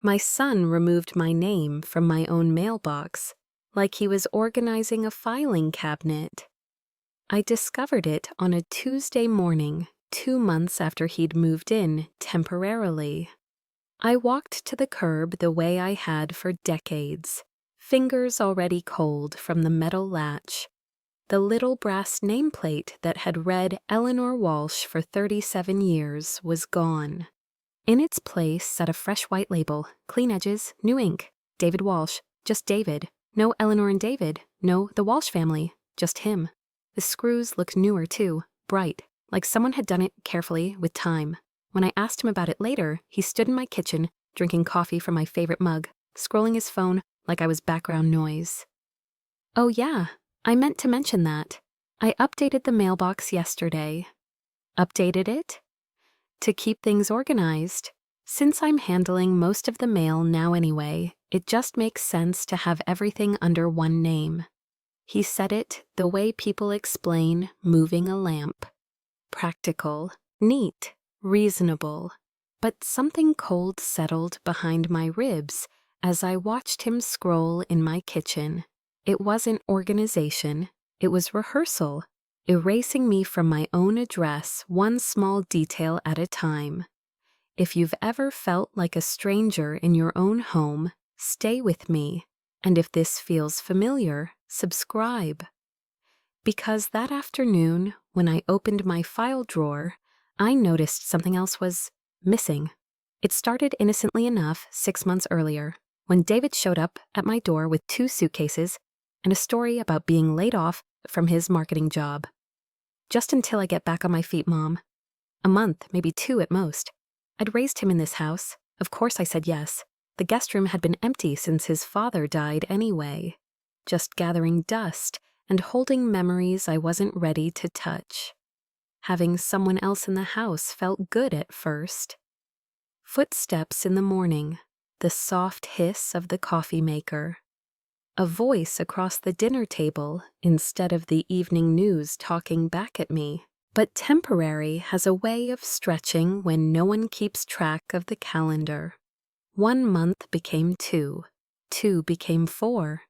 My son removed my name from my own mailbox, like he was organizing a filing cabinet. I discovered it on a Tuesday morning, 2 months after he'd moved in temporarily. I walked to the curb the way I had for decades, fingers already cold from the metal latch. The little brass nameplate that had read Eleanor Walsh for 37 years was gone. In its place sat a fresh white label, clean edges, new ink, David Walsh, just David. No Eleanor and David, no the Walsh family, just him. The screws looked newer too, bright, like someone had done it carefully with time. When I asked him about it later, he stood in my kitchen, drinking coffee from my favorite mug, scrolling his phone like I was background noise. Oh yeah, I meant to mention that. I updated the mailbox yesterday. Updated it? To keep things organized. Since I'm handling most of the mail now anyway, it just makes sense to have everything under one name. He said it the way people explain moving a lamp. Practical, neat, reasonable. But something cold settled behind my ribs as I watched him scroll in my kitchen. It wasn't organization, it was rehearsal, erasing me from my own address one small detail at a time. If you've ever felt like a stranger in your own home, stay with me. And if this feels familiar, subscribe. Because that afternoon, when I opened my file drawer, I noticed something else was missing. It started innocently enough 6 months earlier, when David showed up at my door with 2 suitcases and a story about being laid off from his marketing job. Just until I get back on my feet, Mom. A month, maybe 2 at most. I'd raised him in this house. Of course I said yes. The guest room had been empty since his father died anyway. Just gathering dust and holding memories I wasn't ready to touch. Having someone else in the house felt good at first. Footsteps in the morning, the soft hiss of the coffee maker. A voice across the dinner table instead of the evening news talking back at me. But temporary has a way of stretching when no one keeps track of the calendar. 1 month became 2. 2 became 4.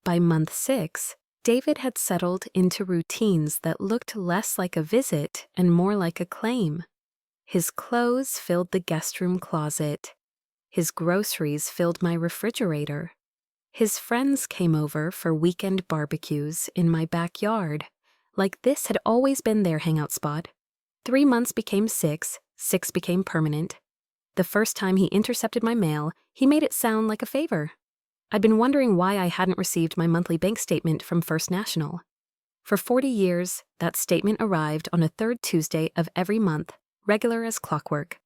By month 6, David had settled into routines that looked less like a visit and more like a claim. His clothes filled the guest room closet. His groceries filled my refrigerator. His friends came over for weekend barbecues in my backyard, like this had always been their hangout spot. 3 months became 6, 6 became permanent. The first time he intercepted my mail, he made it sound like a favor. I'd been wondering why I hadn't received my monthly bank statement from First National. For 40 years, that statement arrived on a 3rd Tuesday of every month, regular as clockwork.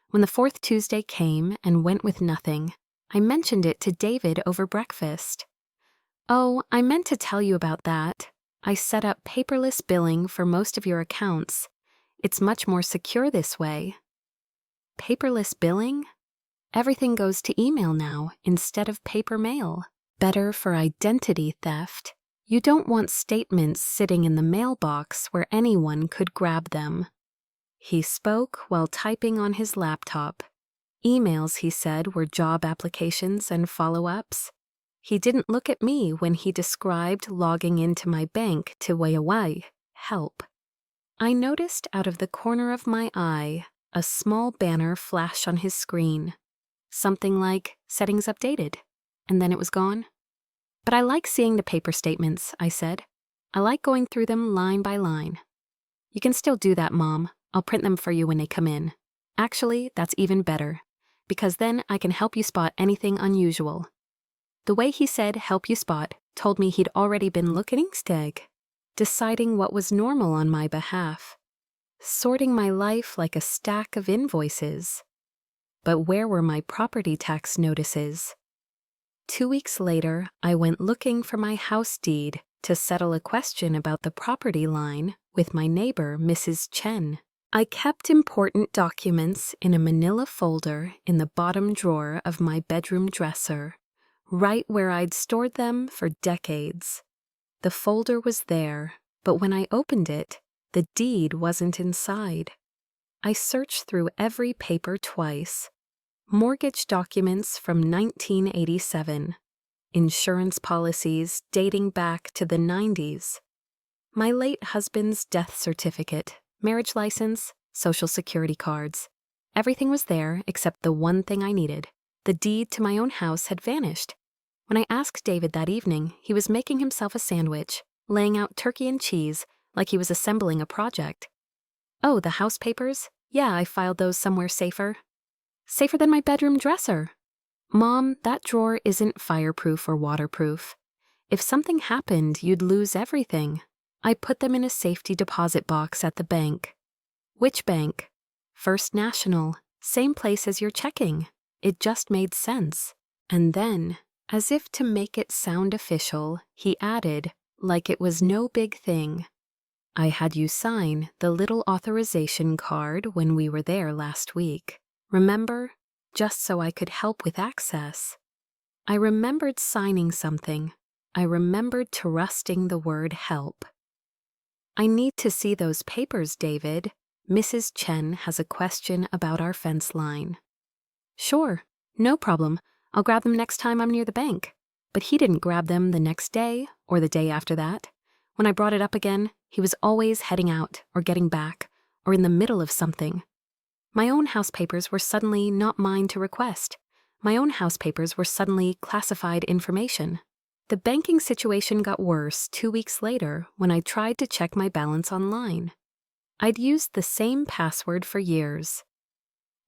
When the 4th Tuesday came and went with nothing, I mentioned it to David over breakfast. Oh, I meant to tell you about that. I set up paperless billing for most of your accounts. It's much more secure this way. Paperless billing? Everything goes to email now instead of paper mail. Better for identity theft. You don't want statements sitting in the mailbox where anyone could grab them. He spoke while typing on his laptop. Emails, he said, were job applications and follow-ups. He didn't look at me when he described logging into my bank to way help. I noticed out of the corner of my eye a small banner flash on his screen. Something like, settings updated, and then it was gone. But I like seeing the paper statements, I said. I like going through them line by line. You can still do that, Mom. I'll print them for you when they come in. Actually, that's even better, because then I can help you spot anything unusual. The way he said help you spot told me he'd already been looking stag, deciding what was normal on my behalf, sorting my life like a stack of invoices. But where were my property tax notices? 2 weeks later, I went looking for my house deed to settle a question about the property line with my neighbor, Mrs. Chen. I kept important documents in a manila folder in the bottom drawer of my bedroom dresser, right where I'd stored them for decades. The folder was there, but when I opened it, the deed wasn't inside. I searched through every paper twice. mortgage documents from 1987, insurance policies dating back to the 90s, my late husband's death certificate, marriage license, social security cards. Everything was there except the one thing I needed. The deed to my own house had vanished. When I asked David that evening, he was making himself a sandwich, laying out turkey and cheese like he was assembling a project. Oh, the house papers? Yeah, I filed those somewhere safer. Safer than my bedroom dresser. Mom, that drawer isn't fireproof or waterproof. If something happened, you'd lose everything. I put them in a safety deposit box at the bank. Which bank? First National, same place as your checking. It just made sense. And then, as if to make it sound official, he added, like it was no big thing, I had you sign the little authorization card when we were there last week. Remember? Just so I could help with access. I remembered signing something. I remembered trusting the word help. I need to see those papers, David. Mrs. Chen has a question about our fence line. Sure, no problem. I'll grab them next time I'm near the bank. But he didn't grab them the next day or the day after that. When I brought it up again, he was always heading out or getting back or in the middle of something. My own house papers were suddenly not mine to request. My own house papers were suddenly classified information. The banking situation got worse 2 weeks later when I tried to check my balance online. I'd used the same password for years.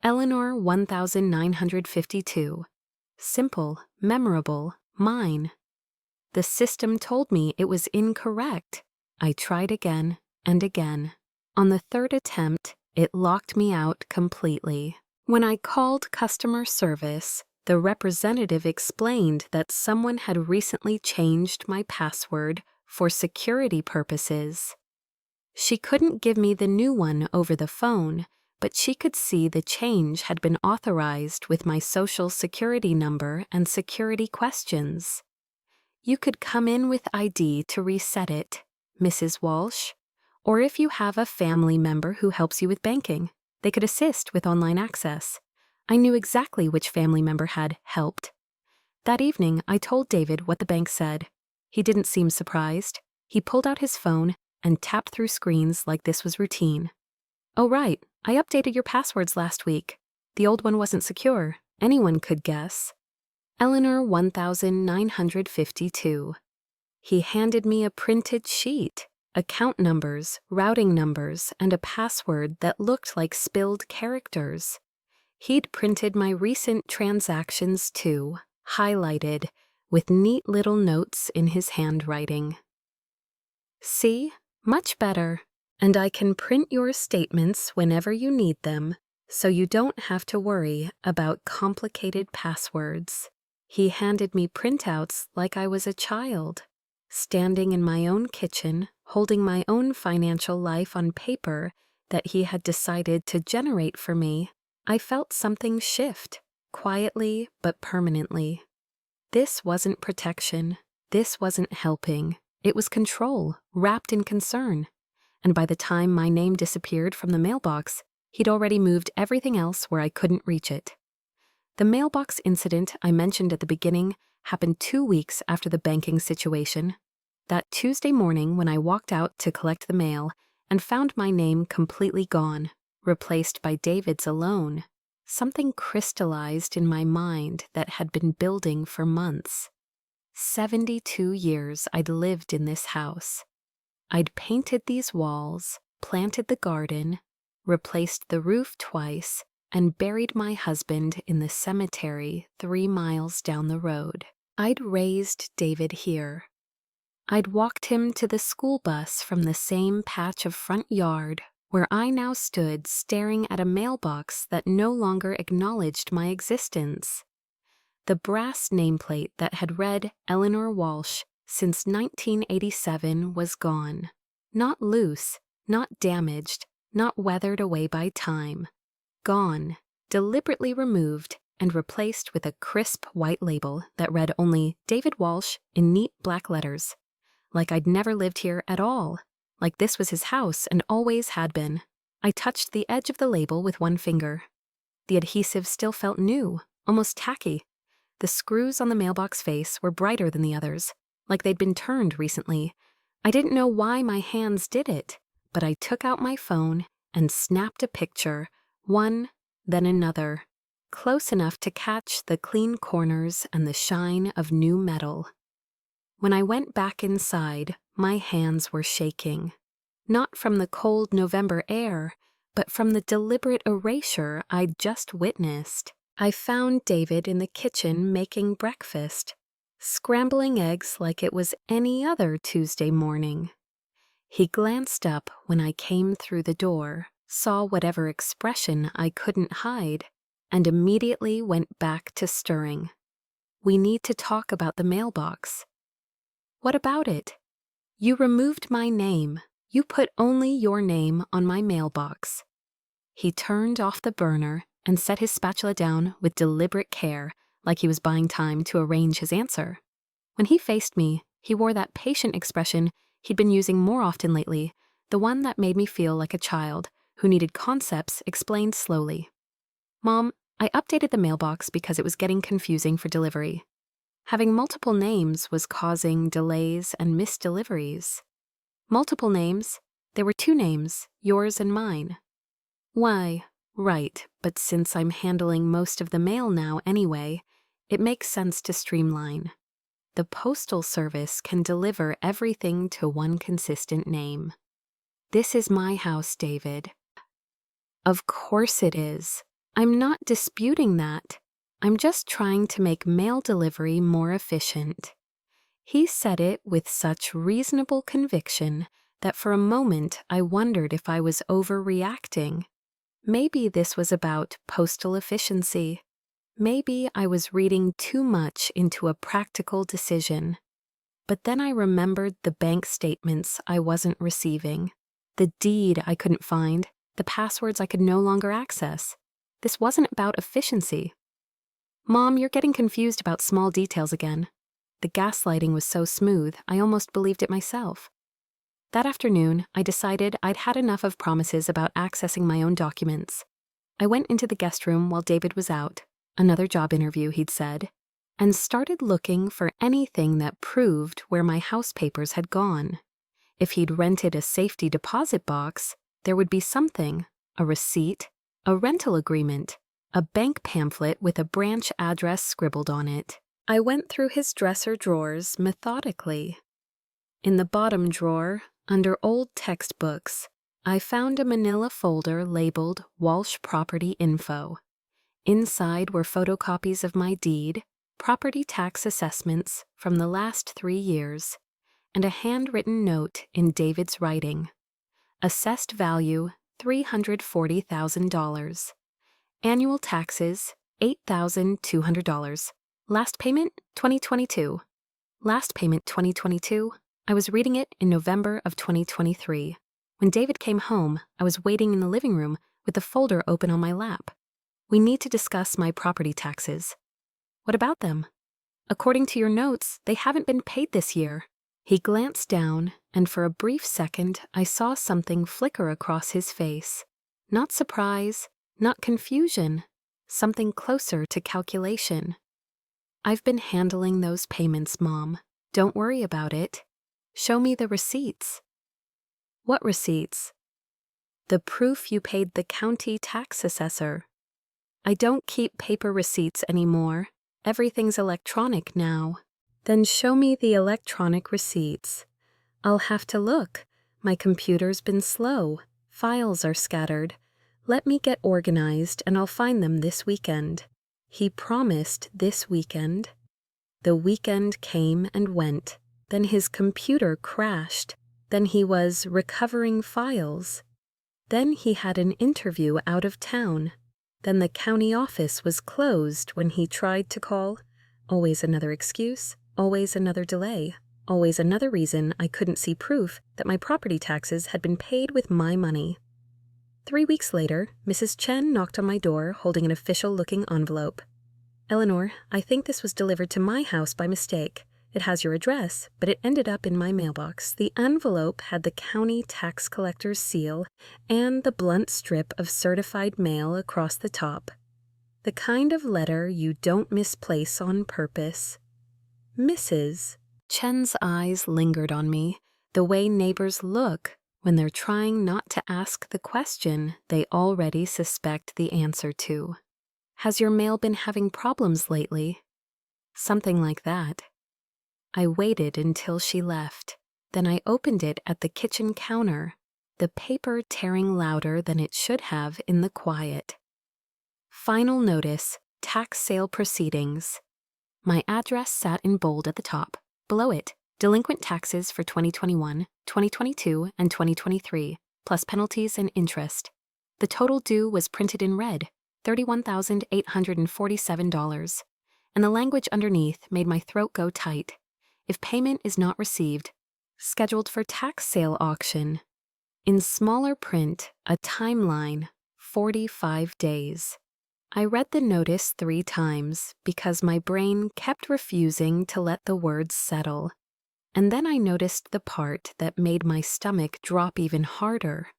Eleanor 1952. Simple, memorable, mine. The system told me it was incorrect. I tried again and again. On the third attempt, it locked me out completely. When I called customer service, the representative explained that someone had recently changed my password for security purposes. She couldn't give me the new one over the phone, but she could see the change had been authorized with my social security number and security questions. You could come in with ID to reset it, Mrs. Walsh, or if you have a family member who helps you with banking, they could assist with online access. I knew exactly which family member had helped. That evening, I told David what the bank said. He didn't seem surprised. He pulled out his phone and tapped through screens like this was routine. Oh, right, I updated your passwords last week. The old one wasn't secure. Anyone could guess. Eleanor 1952. He handed me a printed sheet, account numbers, routing numbers, and a password that looked like spilled characters. He'd printed my recent transactions too, highlighted, with neat little notes in his handwriting. See? Much better. And I can print your statements whenever you need them, so you don't have to worry about complicated passwords. He handed me printouts like I was a child. Standing in my own kitchen, holding my own financial life on paper that he had decided to generate for me, I felt something shift, quietly but permanently. This wasn't protection. This wasn't helping. It was control, wrapped in concern. And by the time my name disappeared from the mailbox, he'd already moved everything else where I couldn't reach it. The mailbox incident I mentioned at the beginning happened 2 weeks after the banking situation. That Tuesday morning when I walked out to collect the mail and found my name completely gone, replaced by David's alone, something crystallized in my mind that had been building for months. 72 years I'd lived in this house. I'd painted these walls, planted the garden, replaced the roof twice, and buried my husband in the cemetery 3 miles down the road. I'd raised David here. I'd walked him to the school bus from the same patch of front yard where I now stood staring at a mailbox that no longer acknowledged my existence. The brass nameplate that had read Eleanor Walsh since 1987 was gone. Not loose, not damaged, not weathered away by time. Gone, deliberately removed and replaced with a crisp white label that read only David Walsh in neat black letters. Like I'd never lived here at all. Like this was his house and always had been. I touched the edge of the label with one finger. The adhesive still felt new, almost tacky. The screws on the mailbox face were brighter than the others, like they'd been turned recently. I didn't know why my hands did it, but I took out my phone and snapped a picture, one, then another, close enough to catch the clean corners and the shine of new metal. When I went back inside, my hands were shaking. Not from the cold November air, but from the deliberate erasure I'd just witnessed. I found David in the kitchen making breakfast, scrambling eggs like it was any other Tuesday morning. He glanced up when I came through the door, saw whatever expression I couldn't hide, and immediately went back to stirring. We need to talk about the mailbox. What about it? You removed my name. You put only your name on my mailbox. He turned off the burner and set his spatula down with deliberate care, like he was buying time to arrange his answer. When he faced me, he wore that patient expression he'd been using more often lately, the one that made me feel like a child who needed concepts explained slowly. Mom, I updated the mailbox because it was getting confusing for delivery. Having multiple names was causing delays and missed deliveries. Multiple names? There were 2 names, yours and mine. Why, right, but since I'm handling most of the mail now anyway, it makes sense to streamline. The Postal Service can deliver everything to one consistent name. This is my house, David. Of course it is. I'm not disputing that. I'm just trying to make mail delivery more efficient. He said it with such reasonable conviction that for a moment I wondered if I was overreacting. Maybe this was about postal efficiency. Maybe I was reading too much into a practical decision. But then I remembered the bank statements I wasn't receiving, the deed I couldn't find, the passwords I could no longer access. This wasn't about efficiency. Mom, you're getting confused about small details again. The gaslighting was so smooth, I almost believed it myself. That afternoon, I decided I'd had enough of promises about accessing my own documents. I went into the guest room while David was out, another job interview, he'd said, and started looking for anything that proved where my house papers had gone. If he'd rented a safety deposit box, there would be something, a receipt, a rental agreement, a bank pamphlet with a branch address scribbled on it. I went through his dresser drawers methodically. In the bottom drawer, under old textbooks, I found a manila folder labeled Walsh Property Info. Inside were photocopies of my deed, property tax assessments from the last 3 years, and a handwritten note in David's writing. Assessed value, $340,000. Annual taxes, $8,200. Last payment, 2022. Last payment, 2022. I was reading it in November of 2023. When David came home, I was waiting in the living room with the folder open on my lap. We need to discuss my property taxes. What about them? According to your notes, they haven't been paid this year. He glanced down, and for a brief second, I saw something flicker across his face. Not surprise, not confusion, something closer to calculation. I've been handling those payments, Mom. Don't worry about it. Show me the receipts. What receipts? The proof you paid the county tax assessor. I don't keep paper receipts anymore. Everything's electronic now. Then show me the electronic receipts. I'll have to look. My computer's been slow. Files are scattered. Let me get organized and I'll find them this weekend. He promised this weekend. The weekend came and went. Then his computer crashed. Then he was recovering files. Then he had an interview out of town. Then the county office was closed when he tried to call. Always another excuse, always another delay, always another reason I couldn't see proof that my property taxes had been paid with my money. 3 weeks later, Mrs. Chen knocked on my door holding an official-looking envelope. Eleanor, I think this was delivered to my house by mistake. It has your address, but it ended up in my mailbox. The envelope had the county tax collector's seal and the blunt strip of certified mail across the top. The kind of letter you don't misplace on purpose. Mrs. Chen's eyes lingered on me, the way neighbors look when they're trying not to ask the question they already suspect the answer to. Has your mail been having problems lately? Something like that. I waited until she left. Then I opened it at the kitchen counter, the paper tearing louder than it should have in the quiet. Final notice, tax sale proceedings. My address sat in bold at the top. Below it, delinquent taxes for 2021, 2022, and 2023, plus penalties and interest. The total due was printed in red, $31,847, and the language underneath made my throat go tight. If payment is not received, scheduled for tax sale auction. In smaller print, a timeline, 45 days. I read the notice 3 times because my brain kept refusing to let the words settle. And then I noticed the part that made my stomach drop even harder.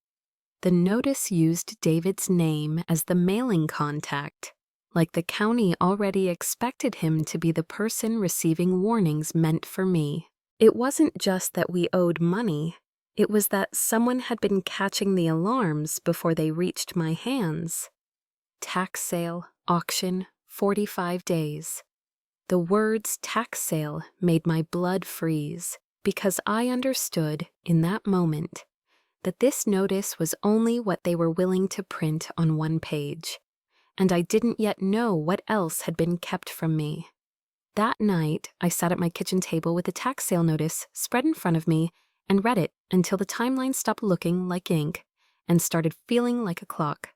The notice used David's name as the mailing contact, like the county already expected him to be the person receiving warnings meant for me. It wasn't just that we owed money, it was that someone had been catching the alarms before they reached my hands. Tax sale, auction, 45 days. The words tax sale made my blood freeze because I understood in that moment that this notice was only what they were willing to print on one page, and I didn't yet know what else had been kept from me. That night, I sat at my kitchen table with the tax sale notice spread in front of me and read it until the timeline stopped looking like ink and started feeling like a clock.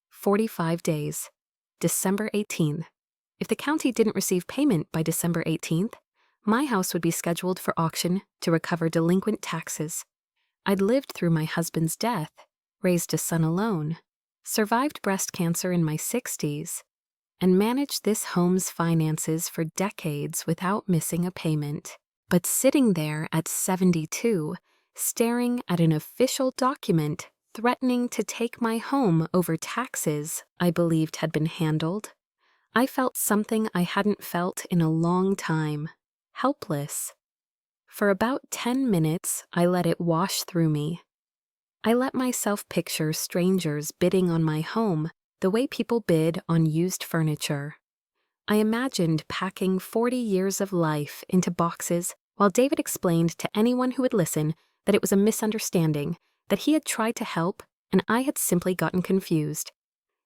45 days. December 18th. If the county didn't receive payment by December 18th, my house would be scheduled for auction to recover delinquent taxes. I'd lived through my husband's death, raised a son alone, survived breast cancer in my 60s, and managed this home's finances for decades without missing a payment. But sitting there at 72, staring at an official document threatening to take my home over taxes I believed had been handled, I felt something I hadn't felt in a long time, helpless. For about 10 minutes, I let it wash through me. I let myself picture strangers bidding on my home the way people bid on used furniture. I imagined packing 40 years of life into boxes while David explained to anyone who would listen that it was a misunderstanding, that he had tried to help and I had simply gotten confused.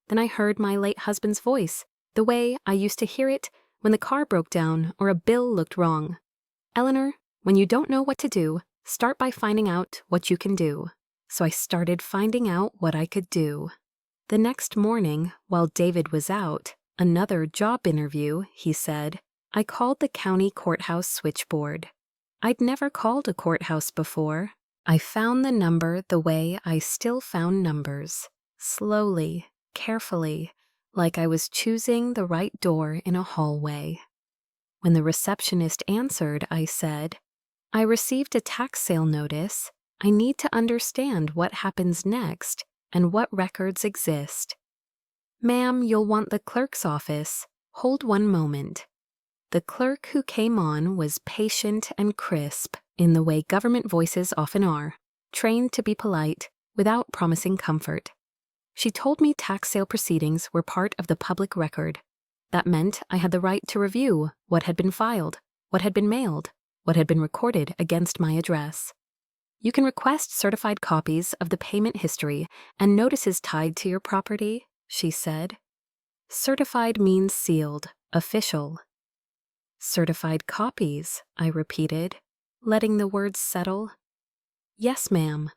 Then I heard my late husband's voice, the way I used to hear it when the car broke down or a bill looked wrong. Eleanor, when you don't know what to do, start by finding out what you can do. So I started finding out what I could do. The next morning, while David was out, another job interview, he said, I called the county courthouse switchboard. I'd never called a courthouse before. I found the number the way I still found numbers, slowly, carefully, like I was choosing the right door in a hallway. When the receptionist answered, I said, I received a tax sale notice. I need to understand what happens next and what records exist. Ma'am, you'll want the clerk's office. Hold one moment. The clerk who came on was patient and crisp in the way government voices often are, trained to be polite without promising comfort. She told me tax sale proceedings were part of the public record. That meant I had the right to review what had been filed, what had been mailed, what had been recorded against my address. You can request certified copies of the payment history and notices tied to your property, she said. Certified means sealed, official. Certified copies, I repeated, letting the words settle. Yes, ma'am.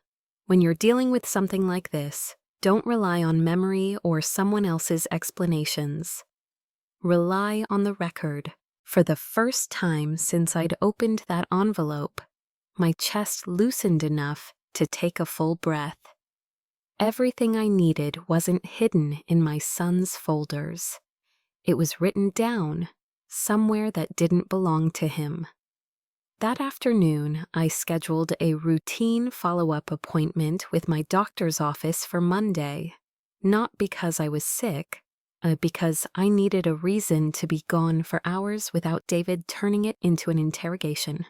When you're dealing with something like this, don't rely on memory or someone else's explanations. Rely on the record. For the first time since I'd opened that envelope, my chest loosened enough to take a full breath. Everything I needed wasn't hidden in my son's folders. It was written down, somewhere that didn't belong to him. That afternoon, I scheduled a routine follow-up appointment with my doctor's office for Monday, not because I was sick, because I needed a reason to be gone for hours without David turning it into an interrogation.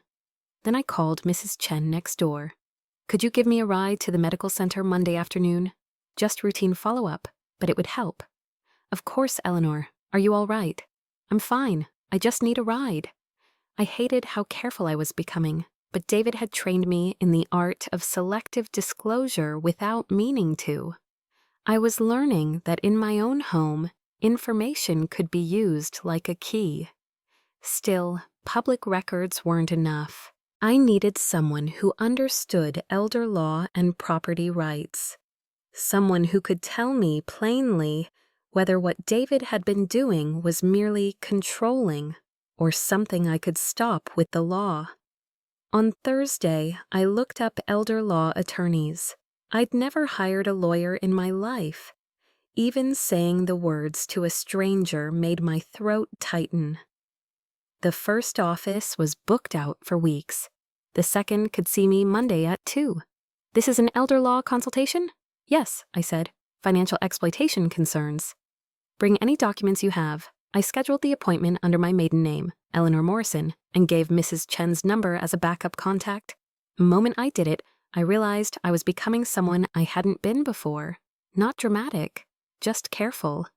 Then I called Mrs. Chen next door. Could you give me a ride to the medical center Monday afternoon? Just routine follow-up, but it would help. Of course, Eleanor. Are you all right? I'm fine. I just need a ride. I hated how careful I was becoming, but David had trained me in the art of selective disclosure without meaning to. I was learning that in my own home, information could be used like a key. Still, public records weren't enough. I needed someone who understood elder law and property rights. Someone who could tell me plainly whether what David had been doing was merely controlling or something I could stop with the law. On Thursday, I looked up elder law attorneys. I'd never hired a lawyer in my life. Even saying the words to a stranger made my throat tighten. The first office was booked out for weeks. The second could see me Monday at 2. This is an elder law consultation? Yes, I said. Financial exploitation concerns. Bring any documents you have. I scheduled the appointment under my maiden name, Eleanor Morrison, and gave Mrs. Chen's number as a backup contact. The moment I did it, I realized I was becoming someone I hadn't been before. Not dramatic, just careful.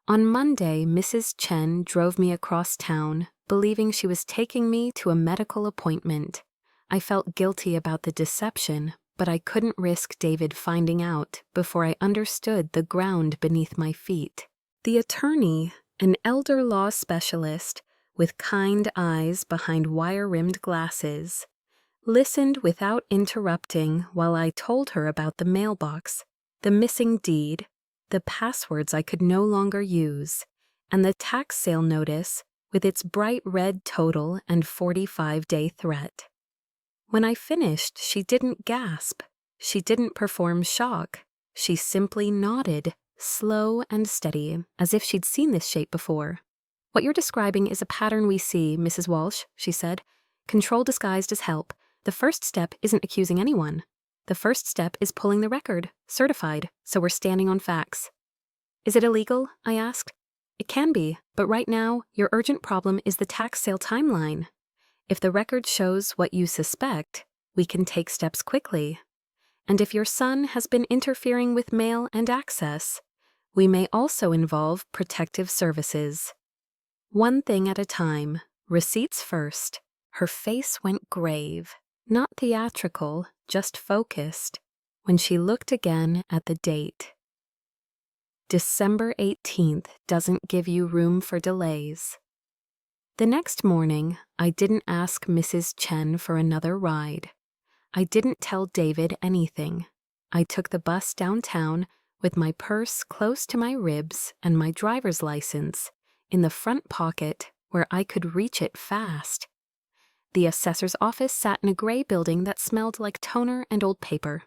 On Monday, Mrs. Chen drove me across town, believing she was taking me to a medical appointment. I felt guilty about the deception, but I couldn't risk David finding out before I understood the ground beneath my feet. The attorney, an elder law specialist with kind eyes behind wire-rimmed glasses, listened without interrupting while I told her about the mailbox, the missing deed, the passwords I could no longer use, and the tax sale notice with its bright red total and 45-day threat. When I finished, she didn't gasp. She didn't perform shock. She simply nodded, slow and steady, as if she'd seen this shape before. What you're describing is a pattern we see, Mrs. Walsh, she said. Control disguised as help. The first step isn't accusing anyone. The first step is pulling the record, certified, so we're standing on facts. Is it illegal? I asked. It can be, but right now, your urgent problem is the tax sale timeline. If the record shows what you suspect, we can take steps quickly. And if your son has been interfering with mail and access, we may also involve protective services. One thing at a time, receipts first. Her face went grave, not theatrical, just focused, when she looked again at the date. December 18th doesn't give you room for delays. The next morning, I didn't ask Mrs. Chen for another ride. I didn't tell David anything. I took the bus downtown with my purse close to my ribs and my driver's license in the front pocket where I could reach it fast. The assessor's office sat in a gray building that smelled like toner and old paper.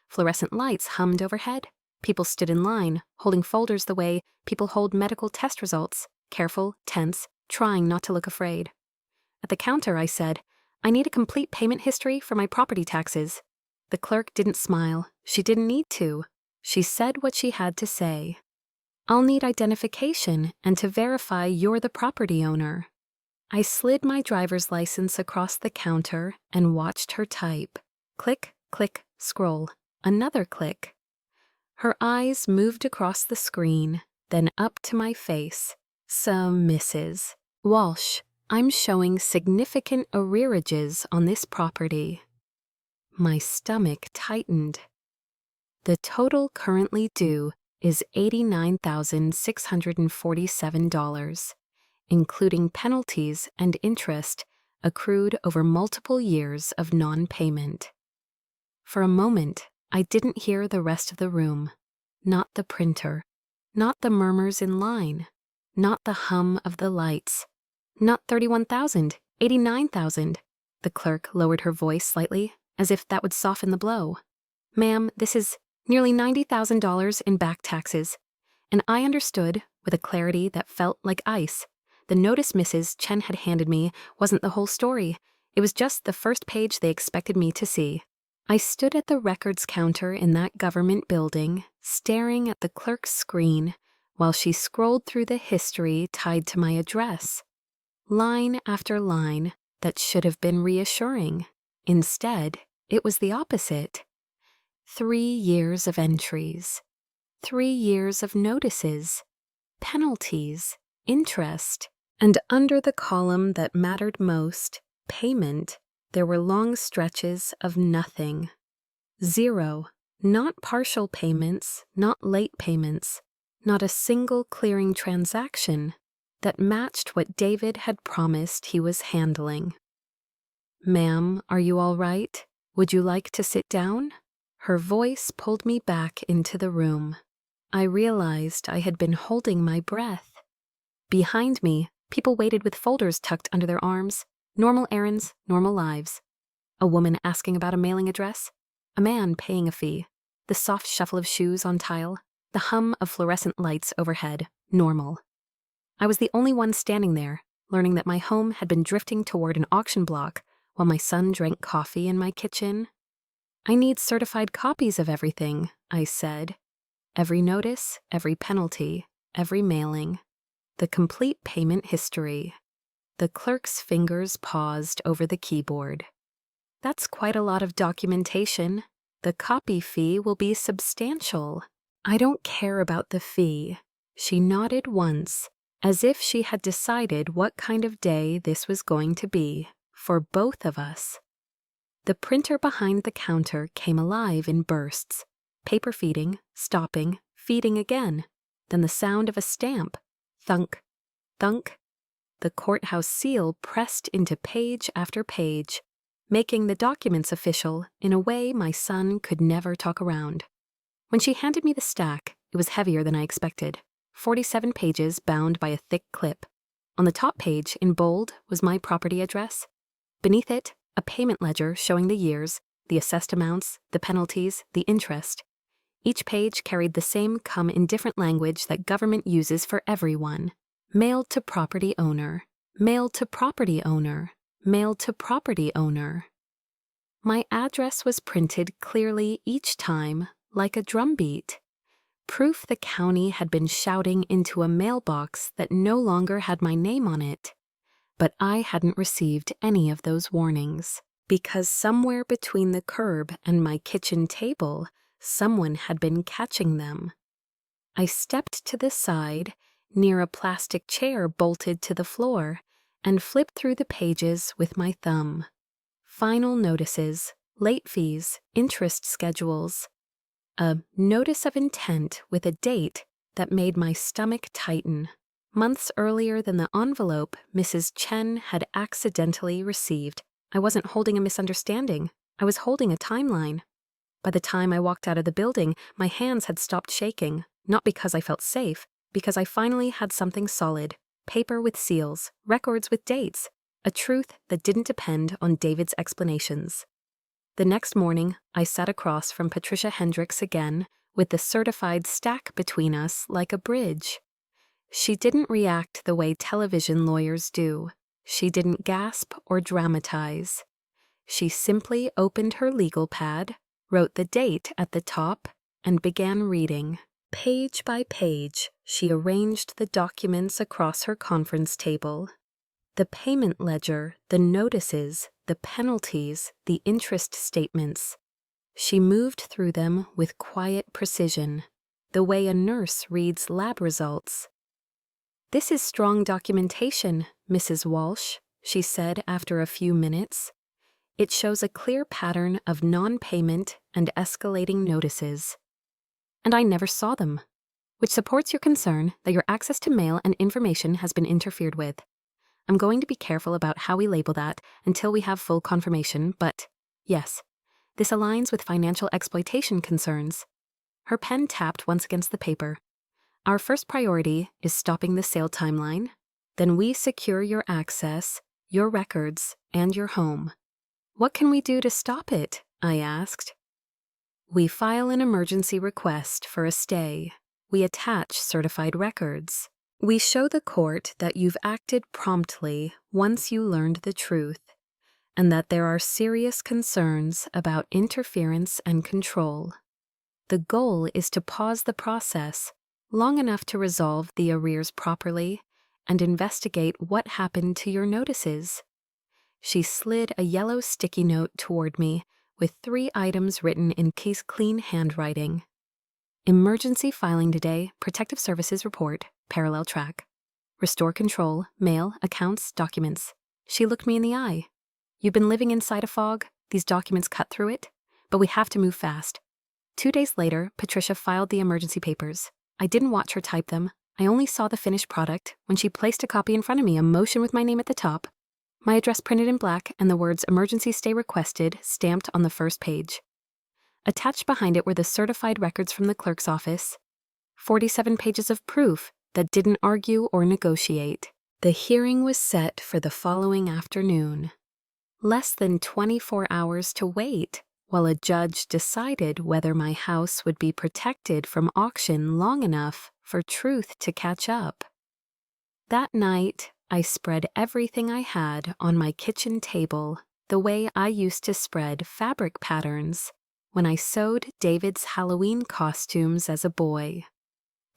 Fluorescent lights hummed overhead. People stood in line, holding folders the way people hold medical test results, careful, tense, trying not to look afraid. At the counter, I said, I need a complete payment history for my property taxes. The clerk didn't smile. She didn't need to. She said what she had to say. I'll need identification and to verify you're the property owner. I slid my driver's license across the counter and watched her type. Click, click, scroll. Another click. Her eyes moved across the screen, then up to my face. Mrs. Walsh, I'm showing significant arrearages on this property. My stomach tightened. The total currently due is $89,647, including penalties and interest accrued over multiple years of non-payment. For a moment, I didn't hear the rest of the room. Not the printer, not the murmurs in line, not the hum of the lights, not 31,000, 89,000. The clerk lowered her voice slightly, as if that would soften the blow. Ma'am, this is nearly $90,000 in back taxes. And I understood, with a clarity that felt like ice, the notice Mrs. Chen had handed me wasn't the whole story. It was just the first page they expected me to see. I stood at the records counter in that government building, staring at the clerk's screen, while she scrolled through the history tied to my address, line after line that should have been reassuring. Instead, it was the opposite. 3 years of entries, 3 years of notices, penalties, interest, and under the column that mattered most, payment, there were long stretches of nothing. 0, not partial payments, not late payments, not a single clearing transaction that matched what David had promised he was handling. "Ma'am, are you all right? Would you like to sit down?" Her voice pulled me back into the room. I realized I had been holding my breath. Behind me, people waited with folders tucked under their arms. Normal errands, normal lives. A woman asking about a mailing address. A man paying a fee. The soft shuffle of shoes on tile. The hum of fluorescent lights overhead. Normal. I was the only one standing there, learning that my home had been drifting toward an auction block while my son drank coffee in my kitchen. "I need certified copies of everything," I said. Every notice, every penalty, every mailing. The complete payment history. The clerk's fingers paused over the keyboard. "That's quite a lot of documentation. The copy fee will be substantial." "I don't care about the fee." She nodded once, as if she had decided what kind of day this was going to be, for both of us. The printer behind the counter came alive in bursts, paper feeding, stopping, feeding again, then the sound of a stamp. Thunk, thunk. The courthouse seal pressed into page after page, making the documents official in a way my son could never talk around. When she handed me the stack, it was heavier than I expected. 47 pages bound by a thick clip. On the top page, in bold, was my property address. Beneath it, a payment ledger showing the years, the assessed amounts, the penalties, the interest. Each page carried the same come-in-different language that government uses for everyone. Mailed to property owner, mailed to property owner, mailed to property owner. My address was printed clearly each time, like a drumbeat. Proof the county had been shouting into a mailbox that no longer had my name on it. But I hadn't received any of those warnings, because somewhere between the curb and my kitchen table, someone had been catching them. I stepped to the side, near a plastic chair bolted to the floor, and flipped through the pages with my thumb. Final notices, late fees, interest schedules. A notice of intent with a date that made my stomach tighten. Months earlier than the envelope Mrs. Chen had accidentally received. I wasn't holding a misunderstanding. I was holding a timeline. By the time I walked out of the building, my hands had stopped shaking, not because I felt safe, because I finally had something solid. Paper with seals, records with dates, a truth that didn't depend on David's explanations. The next morning, I sat across from Patricia Hendricks again, with the certified stack between us like a bridge. She didn't react the way television lawyers do. She didn't gasp or dramatize. She simply opened her legal pad, wrote the date at the top, and began reading. Page by page, she arranged the documents across her conference table. The payment ledger, the notices, the penalties, the interest statements. She moved through them with quiet precision, the way a nurse reads lab results. "This is strong documentation, Mrs. Walsh," she said after a few minutes. "It shows a clear pattern of non-payment and escalating notices. And I never saw them, which supports your concern that your access to mail and information has been interfered with. I'm going to be careful about how we label that until we have full confirmation, but yes, this aligns with financial exploitation concerns." Her pen tapped once against the paper. "Our first priority is stopping the sale timeline. Then we secure your access, your records, and your home." "What can we do to stop it?" I asked. "We file an emergency request for a stay. We attach certified records. We show the court that you've acted promptly once you learned the truth, and that there are serious concerns about interference and control. The goal is to pause the process, long enough to resolve the arrears properly and investigate what happened to your notices. She slid a yellow sticky note toward me with 3 items written in clean handwriting. Emergency filing today, Protective Services report, parallel track. Restore control, mail, accounts, documents. She looked me in the eye. You've been living inside a fog, these documents cut through it, but we have to move fast. 2 days later, Patricia filed the emergency papers. I didn't watch her type them. I only saw the finished product when she placed a copy in front of me, a motion with my name at the top, my address printed in black, and the words emergency stay requested stamped on the first page. Attached behind it were the certified records from the clerk's office, 47 pages of proof that didn't argue or negotiate. The hearing was set for the following afternoon. Less than 24 hours to wait while a judge decided whether my house would be protected from auction long enough for truth to catch up. That night, I spread everything I had on my kitchen table the way I used to spread fabric patterns when I sewed David's Halloween costumes as a boy.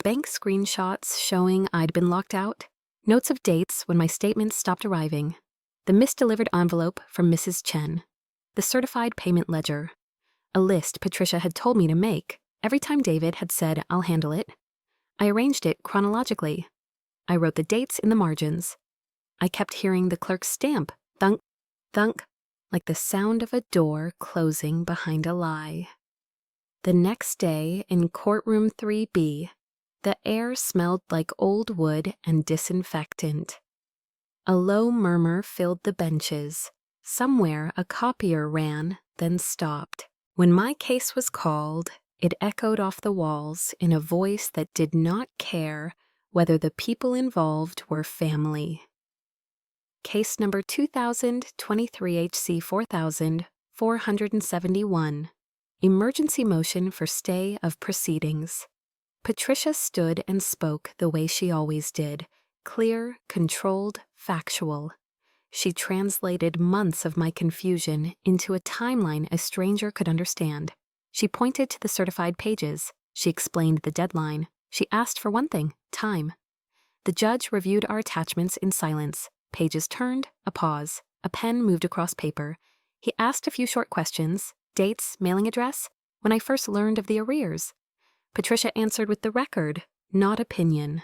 Bank screenshots showing I'd been locked out, notes of dates when my statements stopped arriving, the misdelivered envelope from Mrs. Chen, the certified payment ledger, a list Patricia had told me to make every time David had said, "I'll handle it." I arranged it chronologically. I wrote the dates in the margins. I kept hearing the clerk's stamp, thunk, thunk, like the sound of a door closing behind a lie. The next day, in courtroom 3B, the air smelled like old wood and disinfectant. A low murmur filled the benches. Somewhere a copier ran, then stopped. When my case was called, it echoed off the walls in a voice that did not care whether the people involved were family. Case number 2023 HC 4471. Emergency motion for stay of proceedings. Patricia stood and spoke the way she always did, clear, controlled, factual. She translated months of my confusion into a timeline a stranger could understand. She pointed to the certified pages. She explained the deadline. She asked for one thing, time. The judge reviewed our attachments in silence. Pages turned, a pause. A pen moved across paper. He asked a few short questions, dates, mailing address, when I first learned of the arrears. Patricia answered with the record, not opinion.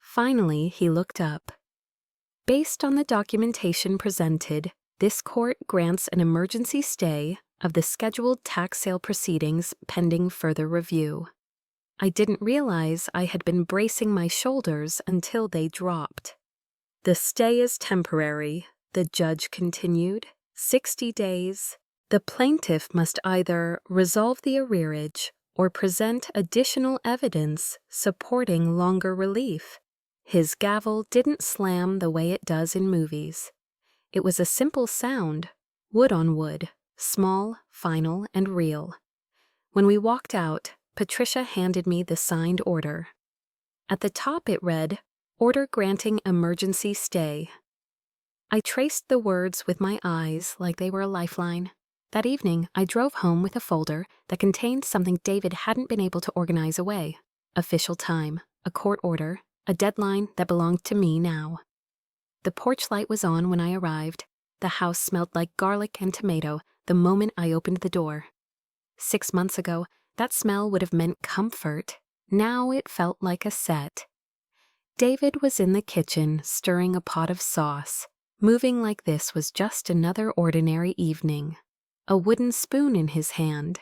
Finally, he looked up. Based on the documentation presented, this court grants an emergency stay of the scheduled tax sale proceedings pending further review. I didn't realize I had been bracing my shoulders until they dropped. The stay is temporary, the judge continued. 60 days. The plaintiff must either resolve the arrearage or present additional evidence supporting longer relief. His gavel didn't slam the way it does in movies. It was a simple sound, wood on wood, small, final, and real. When we walked out, Patricia handed me the signed order. At the top it read, "Order granting emergency stay." I traced the words with my eyes like they were a lifeline. That evening, I drove home with a folder that contained something David hadn't been able to organize away. Official time, a court order, a deadline that belonged to me now. The porch light was on when I arrived. The house smelled like garlic and tomato the moment I opened the door. 6 months ago, that smell would have meant comfort. Now it felt like a set. David was in the kitchen stirring a pot of sauce, moving like this was just another ordinary evening. A wooden spoon in his hand,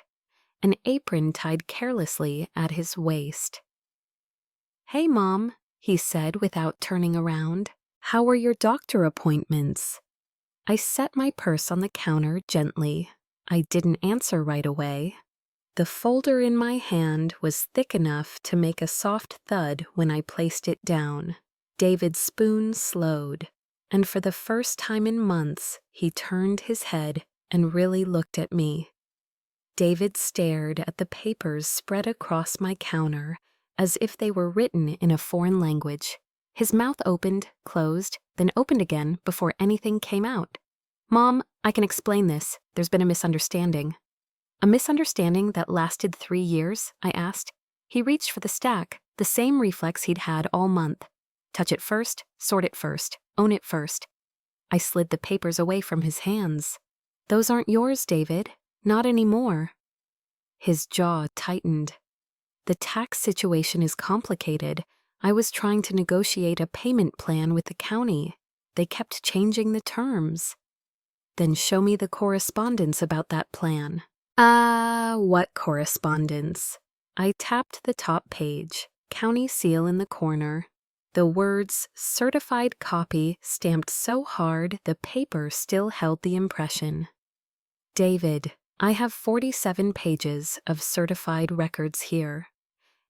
an apron tied carelessly at his waist. "Hey, Mom," he said without turning around. "How were your doctor appointments?" I set my purse on the counter gently. I didn't answer right away. The folder in my hand was thick enough to make a soft thud when I placed it down. David's spoon slowed, and for the first time in months, he turned his head and really looked at me. David stared at the papers spread across my counter as if they were written in a foreign language. His mouth opened, closed, then opened again before anything came out. "Mom, I can explain this. There's been a misunderstanding." "A misunderstanding that lasted 3 years?" I asked. He reached for the stack, The same reflex he'd had all month. Touch it first, sort it first, own it first. I slid the papers away from his hands. Those aren't yours, David. Not anymore. His jaw tightened. The tax situation is complicated. I was trying to negotiate a payment plan with the county. They kept changing the terms. Then show me the correspondence about that plan. What correspondence? I tapped the top page, county seal in the corner. The words certified copy stamped so hard the paper still held the impression. David, I have 47 pages of certified records here.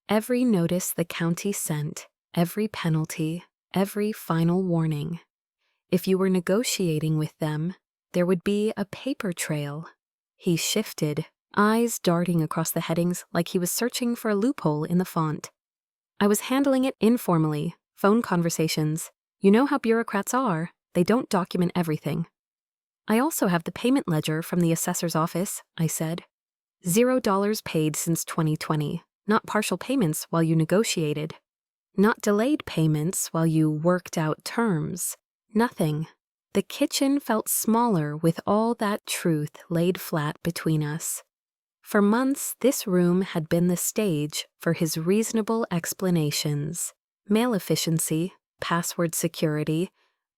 Every notice the county sent, every penalty, every final warning. If you were negotiating with them, there would be a paper trail. He shifted, eyes darting across the headings like he was searching for a loophole in the font. I was handling it informally, phone conversations. You know how bureaucrats are, they don't document everything. I also have the payment ledger from the assessor's office, I said. $0 paid since 2020, not partial payments while you negotiated. Not delayed payments while you worked out terms. Nothing. The kitchen felt smaller with all that truth laid flat between us. For months, this room had been the stage for his reasonable explanations. Mail efficiency, password security,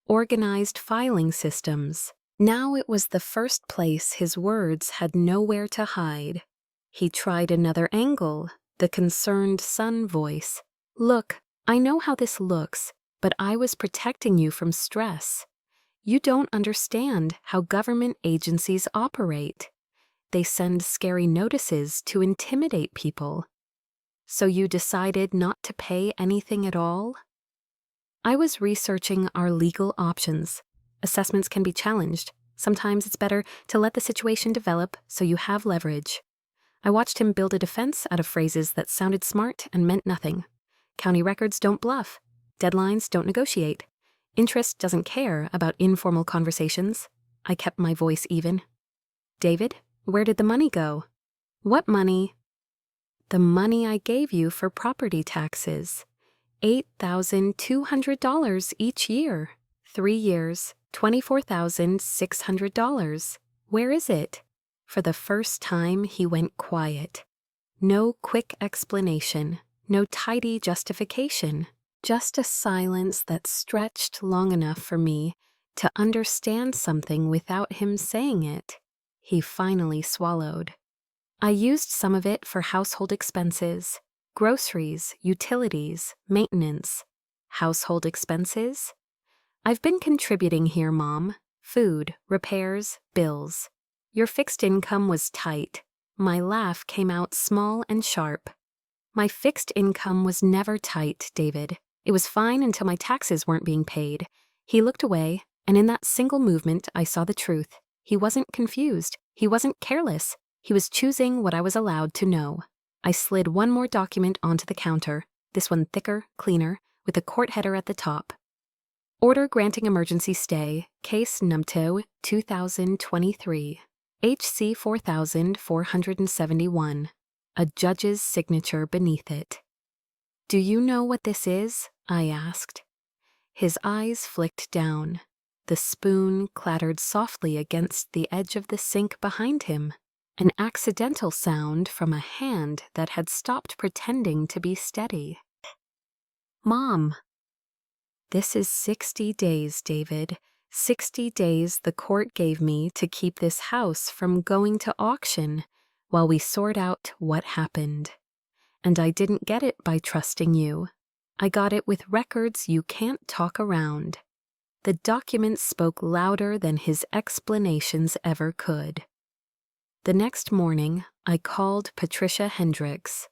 organized filing systems. Now it was the first place his words had nowhere to hide. He tried another angle, the concerned son voice. Look, I know how this looks, but I was protecting you from stress. You don't understand how government agencies operate. They send scary notices to intimidate people. So you decided not to pay anything at all? I was researching our legal options. Assessments can be challenged. Sometimes it's better to let the situation develop so you have leverage. I watched him build a defense out of phrases that sounded smart and meant nothing. County records don't bluff. Deadlines don't negotiate. Interest doesn't care about informal conversations. I kept my voice even. David, where did the money go? What money? The money I gave you for property taxes. $8,200 each year. 3 years, $24,600. Where is it? For the first time, he went quiet. No quick explanation, no tidy justification, just a silence that stretched long enough for me to understand something without him saying it. He finally swallowed. I used some of it for household expenses, groceries, utilities, maintenance. Household expenses? I've been contributing here, Mom. Food, repairs, bills. Your fixed income was tight. My laugh came out small and sharp. My fixed income was never tight, David. It was fine until my taxes weren't being paid. He looked away, and in that single movement I saw the truth. He wasn't confused. He wasn't careless. He was choosing what I was allowed to know. I slid one more document onto the counter, this one thicker, cleaner, with a court header at the top. Order granting emergency stay, case numto 2023, HC 4471, a judge's signature beneath it. Do you know what this is? I asked. His eyes flicked down. The spoon clattered softly against the edge of the sink behind him, an accidental sound from a hand that had stopped pretending to be steady. Mom. This is 60 days, David. 60 days the court gave me to keep this house from going to auction while we sort out what happened. And I didn't get it by trusting you. I got it with records you can't talk around. The documents spoke louder than his explanations ever could. The next morning, I called Patricia Hendricks.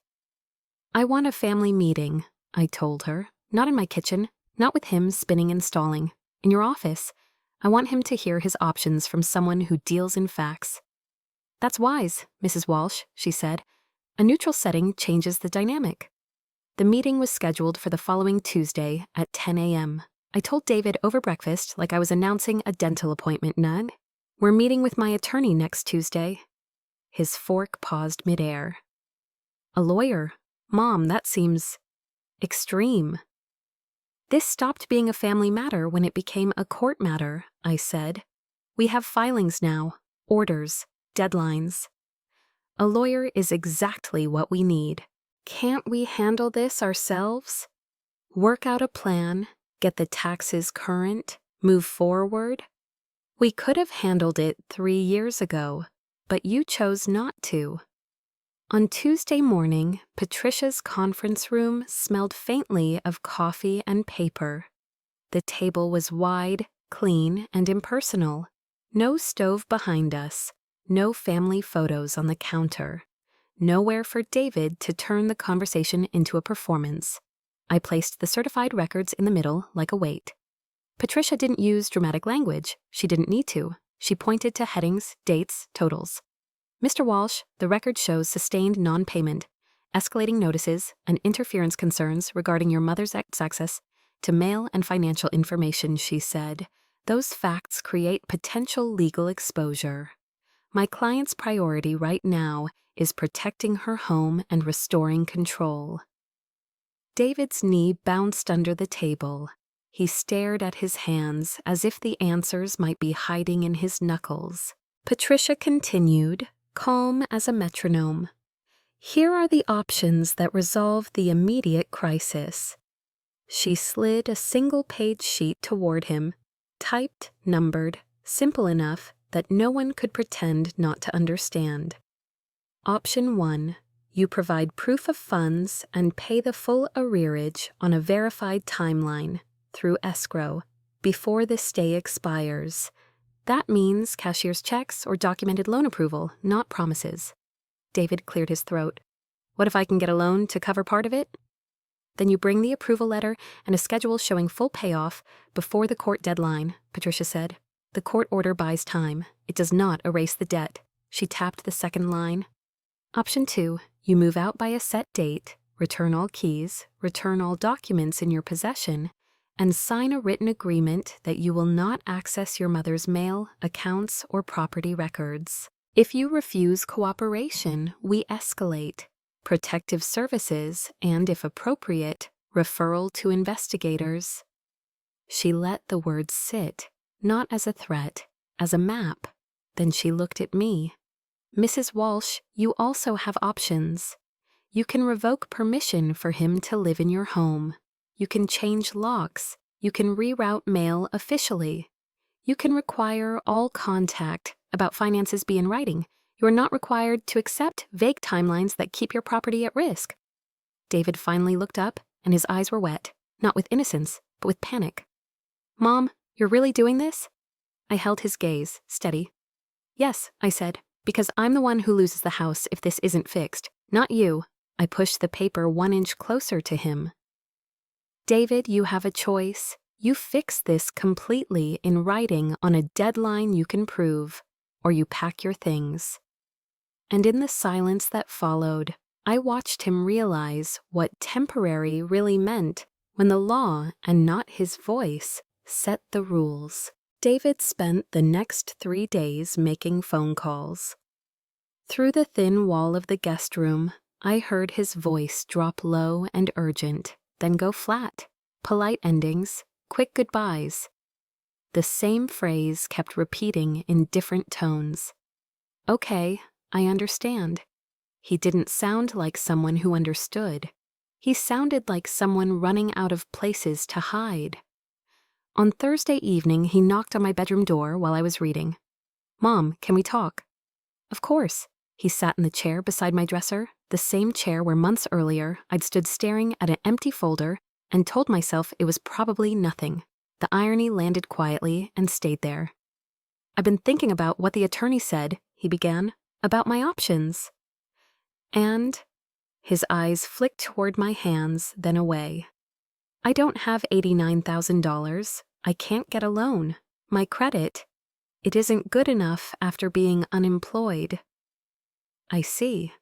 I want a family meeting, I told her. Not in my kitchen. Not with him spinning and stalling. In your office. I want him to hear his options from someone who deals in facts. That's wise, Mrs. Walsh, she said. A neutral setting changes the dynamic. The meeting was scheduled for the following Tuesday at 10 a.m. I told David over breakfast like I was announcing a dental appointment. None. We're meeting with my attorney next Tuesday. His fork paused midair. A lawyer? Mom, that seems... Extreme. This stopped being a family matter when it became a court matter, I said. We have filings now, orders, deadlines. A lawyer is exactly what we need. Can't we handle this ourselves? Work out a plan, get the taxes current, move forward? We could have handled it 3 years ago, but you chose not to. On Tuesday morning, Patricia's conference room smelled faintly of coffee and paper. The table was wide, clean, and impersonal. No stove behind us, no family photos on the counter. Nowhere for David to turn the conversation into a performance. I placed the certified records in the middle like a weight. Patricia didn't use dramatic language. She didn't need to. She pointed to headings, dates, totals. Mr. Walsh, the record shows sustained non-payment, escalating notices, and interference concerns regarding your mother's access to mail and financial information, she said. Those facts create potential legal exposure. My client's priority right now is protecting her home and restoring control. David's knee bounced under the table. He stared at his hands as if the answers might be hiding in his knuckles. Patricia continued, calm as a metronome. Here are the options that resolve the immediate crisis. She slid a single-page sheet toward him, typed, numbered, simple enough that no one could pretend not to understand. Option 1. You provide proof of funds and pay the full arrearage on a verified timeline, through escrow, before the stay expires. That means cashier's checks or documented loan approval, not promises. David cleared his throat. What if I can get a loan to cover part of it? Then you bring the approval letter and a schedule showing full payoff before the court deadline, Patricia said. The court order buys time. It does not erase the debt. She tapped the second line. Option 2, you move out by a set date, return all keys, return all documents in your possession, and sign a written agreement that you will not access your mother's mail, accounts, or property records. If you refuse cooperation, we escalate. Protective services, and if appropriate, referral to investigators. She let the words sit, not as a threat, as a map. Then she looked at me. Mrs. Walsh, you also have options. You can revoke permission for him to live in your home. You can change locks. You can reroute mail officially. You can require all contact about finances be in writing. You are not required to accept vague timelines that keep your property at risk. David finally looked up, and his eyes were wet, not with innocence, but with panic. Mom, you're really doing this? I held his gaze, steady. Yes, I said, because I'm the one who loses the house if this isn't fixed, not you. I pushed the paper 1 inch closer to him. David, you have a choice. You fix this completely in writing on a deadline you can prove, or you pack your things. And in the silence that followed, I watched him realize what temporary really meant when the law, and not his voice, set the rules. David spent the next 3 days making phone calls. Through the thin wall of the guest room, I heard his voice drop low and urgent, then go flat, polite endings, quick goodbyes. The same phrase kept repeating in different tones. Okay, I understand. He didn't sound like someone who understood. He sounded like someone running out of places to hide. On Thursday evening, he knocked on my bedroom door while I was reading. Mom, can we talk? Of course. He sat in the chair beside my dresser, the same chair where months earlier I'd stood staring at an empty folder and told myself it was probably nothing. The irony landed quietly and stayed there. I've been thinking about what the attorney said, he began, about my options. And his eyes flicked toward my hands, then away. I don't have $89,000. I can't get a loan. My credit, it isn't good enough after being unemployed. I see.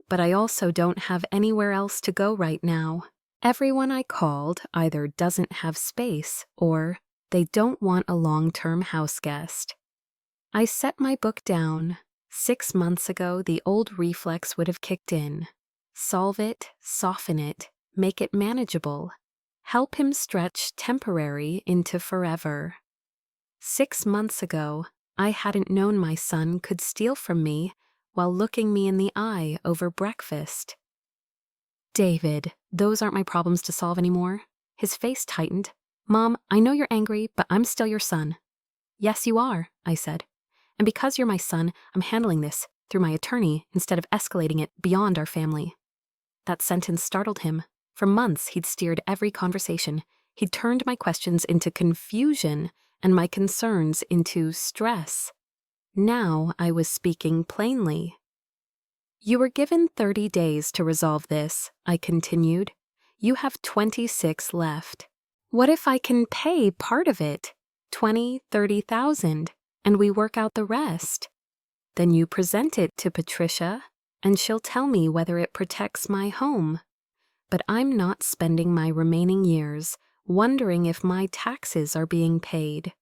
But I also don't have anywhere else to go right now. Everyone I called either doesn't have space or they don't want a long-term house guest. I set my book down. 6 months ago, the old reflex would have kicked in. Solve it, soften it, make it manageable, help him stretch temporary into forever. 6 months ago, I hadn't known my son could steal from me while looking me in the eye over breakfast. David, those aren't my problems to solve anymore. His face tightened. Mom, I know you're angry, but I'm still your son. Yes, you are, I said. And because you're my son, I'm handling this through my attorney instead of escalating it beyond our family. That sentence startled him. For months, he'd steered every conversation. He'd turned my questions into confusion and my concerns into stress. Now I was speaking plainly. You were given 30 days to resolve this, I continued. You have 26 left. What if I can pay part of it, 20, 30,000, and we work out the rest? Then you present it to Patricia, and she'll tell me whether it protects my home. But I'm not spending my remaining years wondering if my taxes are being paid.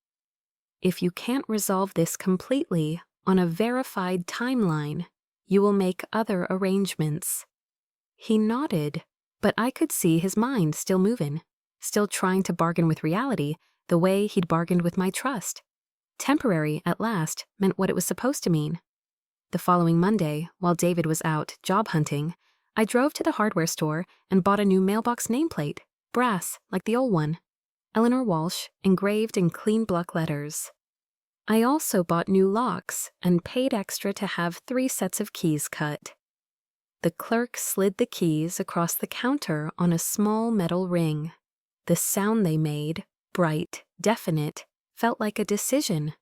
If you can't resolve this completely on a verified timeline, you will make other arrangements. He nodded, but I could see his mind still moving, still trying to bargain with reality the way he'd bargained with my trust. Temporary, at last, meant what it was supposed to mean. The following Monday, while David was out job hunting, I drove to the hardware store and bought a new mailbox nameplate, brass, like the old one. Eleanor Walsh, engraved in clean block letters. I also bought new locks and paid extra to have 3 sets of keys cut. The clerk slid the keys across the counter on a small metal ring. The sound they made, bright, definite, felt like a decision.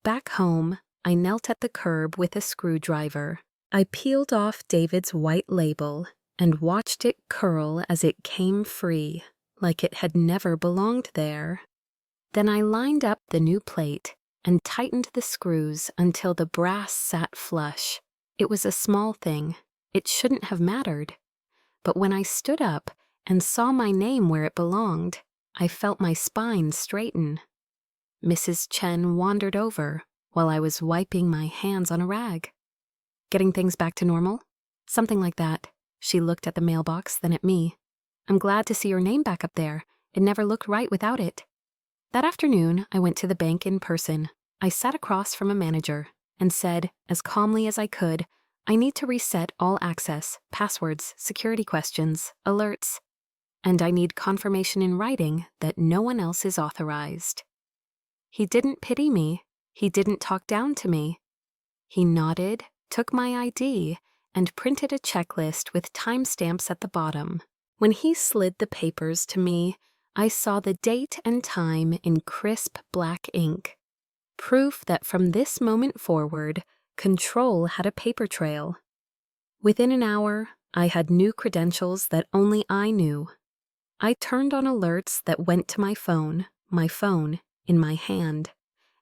Back home, I knelt at the curb with a screwdriver. I peeled off David's white label and watched it curl as it came free, like it had never belonged there. Then I lined up the new plate and tightened the screws until the brass sat flush. It was a small thing. It shouldn't have mattered. But when I stood up and saw my name where it belonged, I felt my spine straighten. Mrs. Chen wandered over while I was wiping my hands on a rag. Getting things back to normal? Something like that. She looked at the mailbox, then at me. I'm glad to see your name back up there. It never looked right without it. That afternoon, I went to the bank in person. I sat across from a manager and said, as calmly as I could, I need to reset all access, passwords, security questions, alerts, and I need confirmation in writing that no one else is authorized. He didn't pity me. He didn't talk down to me. He nodded, took my ID, and printed a checklist with timestamps at the bottom. When he slid the papers to me, I saw the date and time in crisp black ink. Proof that from this moment forward, control had a paper trail. Within an hour, I had new credentials that only I knew. I turned on alerts that went to my phone in my hand,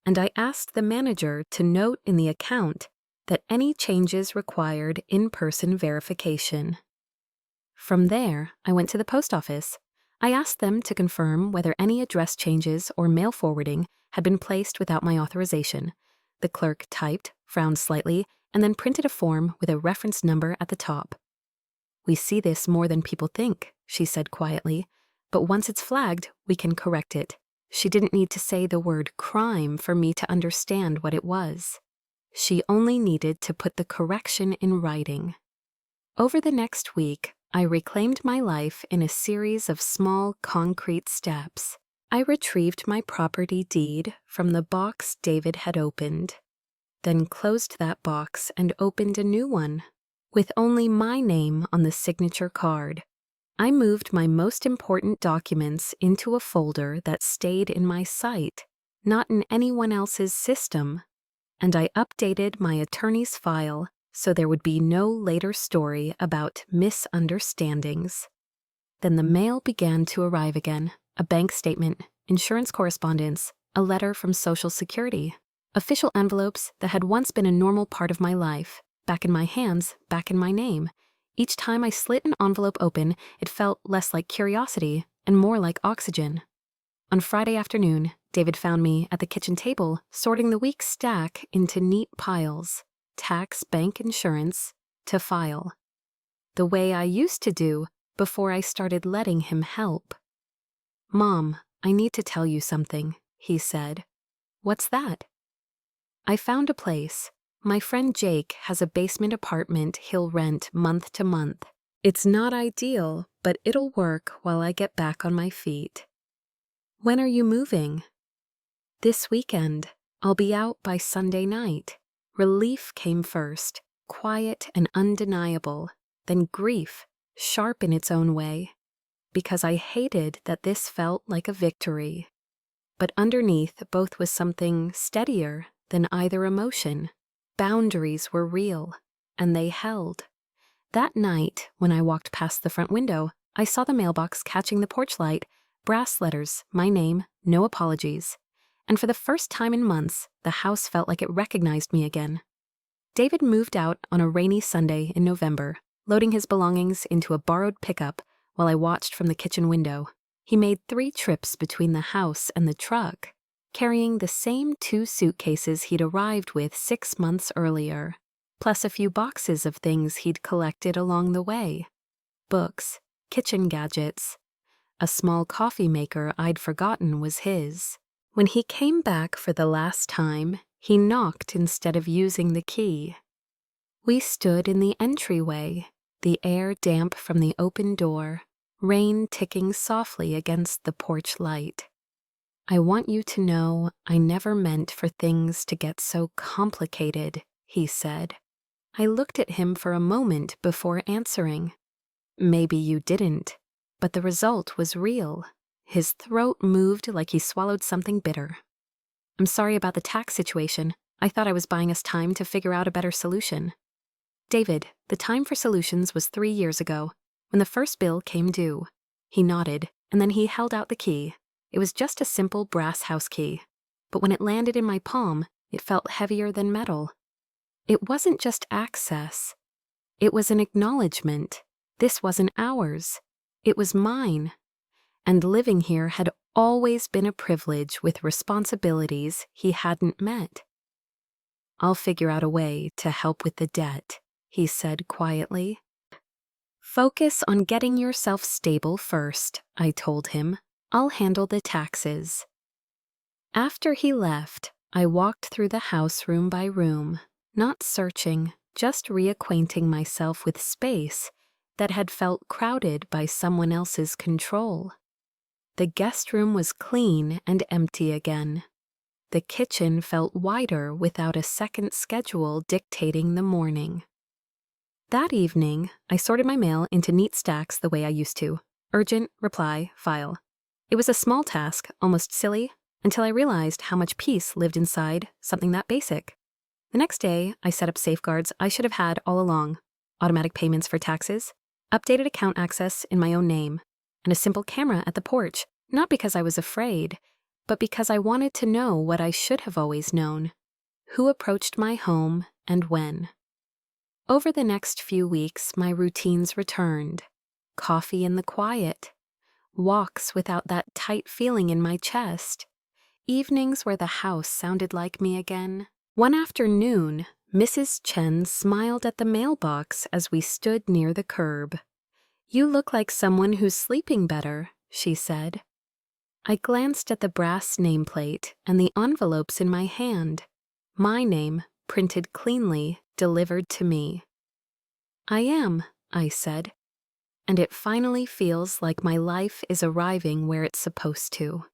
and I asked the manager to note in the account that any changes required in-person verification. From there, I went to the post office. I asked them to confirm whether any address changes or mail forwarding had been placed without my authorization. The clerk typed, frowned slightly, and then printed a form with a reference number at the top. We see this more than people think, she said quietly, but once it's flagged, we can correct it. She didn't need to say the word crime for me to understand what it was. She only needed to put the correction in writing. Over the next week, I reclaimed my life in a series of small concrete steps. I retrieved my property deed from the box David had opened, then closed that box and opened a new one, with only my name on the signature card. I moved my most important documents into a folder that stayed in my sight, not in anyone else's system, and I updated my attorney's file so there would be no later story about misunderstandings. Then the mail began to arrive again. A bank statement, insurance correspondence, a letter from Social Security, official envelopes that had once been a normal part of my life, back in my hands, back in my name. Each time I slit an envelope open, it felt less like curiosity and more like oxygen. On Friday afternoon, David found me at the kitchen table sorting the week's stack into neat piles, tax, bank, insurance, to file. The way I used to do, before I started letting him help. "Mom, I need to tell you something," he said. "What's that?" "I found a place. My friend Jake has a basement apartment he'll rent month to month. It's not ideal, but it'll work while I get back on my feet." "When are you moving?" "This weekend. I'll be out by Sunday night." Relief came first, quiet and undeniable, then grief, sharp in its own way, because I hated that this felt like a victory. But underneath both was something steadier than either emotion. Boundaries were real, and they held. That night, when I walked past the front window, I saw the mailbox catching the porch light, brass letters, my name, no apologies. And for the first time in months, the house felt like it recognized me again. David moved out on a rainy Sunday in November, loading his belongings into a borrowed pickup while I watched from the kitchen window. He made 3 trips between the house and the truck, carrying the same 2 suitcases he'd arrived with 6 months earlier, plus a few boxes of things he'd collected along the way. Books, kitchen gadgets. A small coffee maker I'd forgotten was his. When he came back for the last time, he knocked instead of using the key. We stood in the entryway, the air damp from the open door, rain ticking softly against the porch light. "I want you to know I never meant for things to get so complicated," he said. I looked at him for a moment before answering. "Maybe you didn't, but the result was real." His throat moved like he swallowed something bitter. "I'm sorry about the tax situation. I thought I was buying us time to figure out a better solution." "David, the time for solutions was 3 years ago, when the first bill came due." He nodded, and then he held out the key. It was just a simple brass house key. But when it landed in my palm, it felt heavier than metal. It wasn't just access. It was an acknowledgement. This wasn't ours. It was mine. And living here had always been a privilege with responsibilities he hadn't met. "I'll figure out a way to help with the debt," he said quietly. "Focus on getting yourself stable first," I told him. "I'll handle the taxes." After he left, I walked through the house room by room, not searching, just reacquainting myself with space that had felt crowded by someone else's control. The guest room was clean and empty again. The kitchen felt wider without a second schedule dictating the morning. That evening, I sorted my mail into neat stacks the way I used to. Urgent, reply, file. It was a small task, almost silly, until I realized how much peace lived inside something that basic. The next day, I set up safeguards I should have had all along. Automatic payments for taxes, updated account access in my own name, and a simple camera at the porch, not because I was afraid, but because I wanted to know what I should have always known: who approached my home and when. Over the next few weeks, my routines returned. Coffee in the quiet, walks without that tight feeling in my chest, evenings where the house sounded like me again. One afternoon, Mrs. Chen smiled at the mailbox as we stood near the curb. "You look like someone who's sleeping better," she said. I glanced at the brass nameplate and the envelopes in my hand. My name, printed cleanly, delivered to me. "I am," I said, "and it finally feels like my life is arriving where it's supposed to."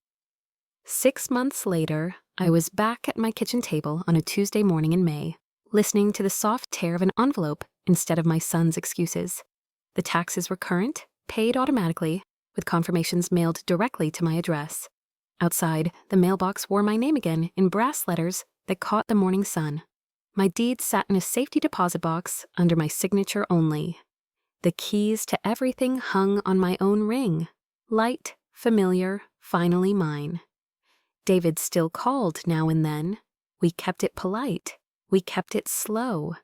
6 months later, I was back at my kitchen table on a Tuesday morning in May, listening to the soft tear of an envelope instead of my son's excuses. The taxes were current, paid automatically, with confirmations mailed directly to my address. Outside, the mailbox wore my name again in brass letters that caught the morning sun. My deed sat in a safety deposit box under my signature only. The keys to everything hung on my own ring. Light, familiar, finally mine. David still called now and then. We kept it polite. We kept it slow.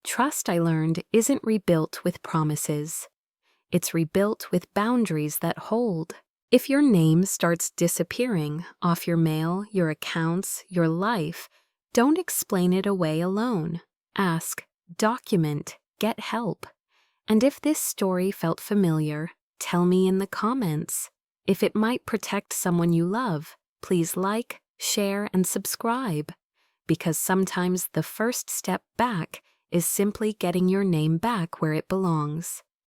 Trust, I learned, isn't rebuilt with promises. It's rebuilt with boundaries that hold. If your name starts disappearing off your mail, your accounts, your life, don't explain it away alone. Ask, document, get help. And if this story felt familiar, tell me in the comments. If it might protect someone you love, please like, share, and subscribe, because sometimes the first step back is simply getting your name back where it belongs.